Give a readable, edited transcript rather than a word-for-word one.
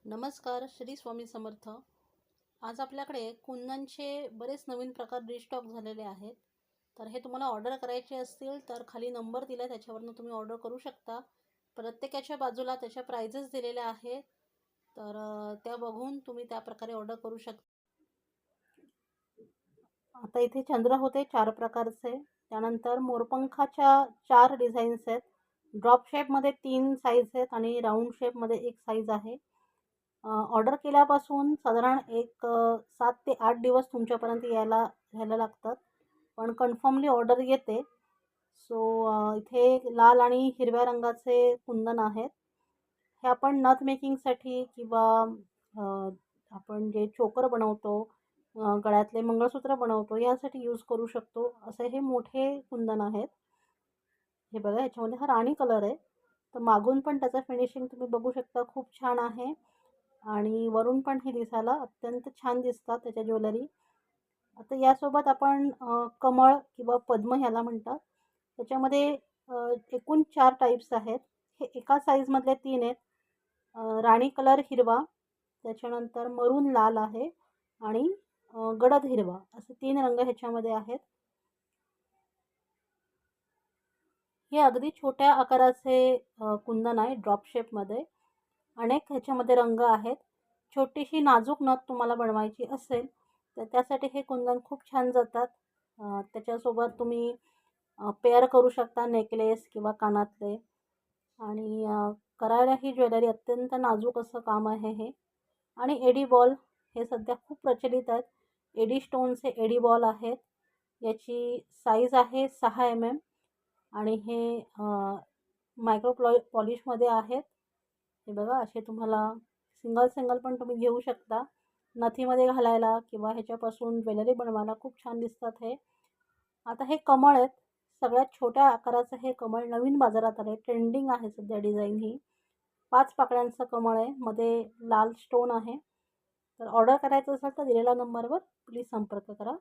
नमस्कार, श्री स्वामी समर्थ. आज आपल्याकडे कुंदनचे बरेच नवीन प्रकार रिस्टॉक झालेले आहेत. तर हे तुम्हाला ऑर्डर करायचे असतील तर खाली नंबर दिला आहे, त्याच्यावरून तुम्ही ऑर्डर करू शकता. प्रत्येकाच्या बाजूला त्याच्या प्राइजेस दिलेल्या आहेत, तर त्या बघून तुम्ही त्या प्रकारे ऑर्डर करू शकता. आता इथे चंद्र होते 4 प्रकारचे, त्यानंतर मोरपंखाच्या 4 डिझाईन्स आहेत. ड्रॉप शेपमध्ये 3 साईज आहेत आणि राऊंड शेपमध्ये 1 साईज आहे. ऑर्डर केल्यापासून साधारण 7 ते 8 दिवस तुमच्यापर्यंत घ्यायला लागतात, पण कन्फर्मली ऑर्डर येते. सो इथे लाल आणि हिरव्या रंगाचे कुंदन आहेत. हे आपण नथ मेकिंगसाठी किंवा आपण जे चोकर बनवतो, गळ्यातले मंगळसूत्र बनवतो यासाठी यूज करू शकतो. असे हे मोठे कुंदन आहेत. हे बघा, ह्याच्यामध्ये हा राणी कलर आहे. तर मागून पण त्याचं फिनिशिंग तुम्ही बघू शकता, खूप छान आहे. आणि वरून पण हे दिसायला अत्यंत छान दिसतात त्याच्या ज्वेलरी. आता यासोबत आपण कमळ किंवा पद्म ह्याला म्हणतात, त्याच्यामध्ये एकूण 4 टाईप्स आहेत. हे एका साईजमधले 3 आहेत. राणी कलर हिरवा, त्याच्यानंतर मरून लाल आहे आणि गडद हिरवा, असे 3 रंग ह्याच्यामध्ये आहेत. हे अगदी छोट्या आकाराचे कुंदन आहे, ड्रॉप शेपमध्ये. अनेक ह्याच्यामध्ये रंग आहेत. छोटीशी नाजूक नथ तुम्हाला बनवायची असेल तर त्यासाठी हे कुंदन खूप छान जातात. त्याच्यासोबत तुम्ही पेअर करू शकता, नेकलेस किंवा कानातले. आणि करायला ही ज्वेलरी अत्यंत नाजूक असं काम आहे हे. आणि एडी बॉल हे सध्या खूप प्रचलित आहेत. एडी स्टोनचे एडी बॉल आहेत. याची साईज आहे 6 mm आणि हे मायक्रो पॉलिशमध्ये आहेत. हे बघा, असे तुम्हाला सिंगल पण तुम्ही घेऊ शकता. नथीमध्ये घालायला किंवा ह्याच्यापासून ज्वेलरी बनवायला खूप छान दिसतात हे. आता हे कमळ आहेत. सगळ्यात छोट्या आकाराचं हे कमळ नवीन बाजारात आले, ट्रेंडिंग आहे सध्या डिझाईन ही. 5 पाकळ्यांचं कमळ आहे, मध्ये लाल स्टोन आहे. तर ऑर्डर करायचं असेल तर दिलेल्या नंबरवर प्लीज संपर्क करा.